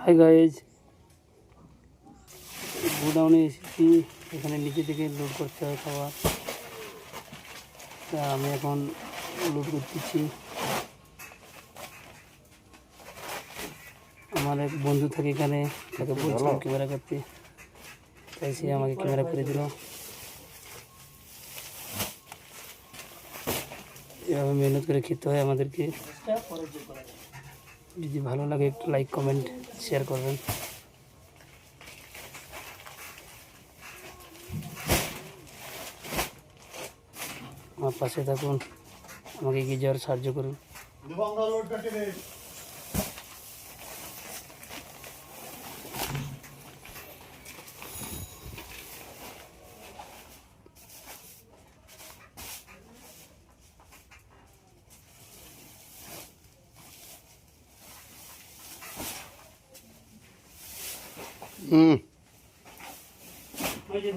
Hi guys, গোডাউনে এসেছি। এখানে নিচে থেকে লোড করতে হয় খাবার। তা আমি এখন লোড করতেছি। আমার এক বন্ধু থাকে এখানে, তাকে বলছিলাম ক্যামেরা করতে, তাই সে আমাকে ক্যামেরা করে দিল। এভাবে মেহনত করে খেতে হয় আমাদেরকে। যদি ভালো লাগে একটু লাইক কমেন্ট শেয়ার করবেন। আমার পাশে থাকুন, আমাকে এগিয়ে যাওয়ার সাহায্য করুন। ওই যে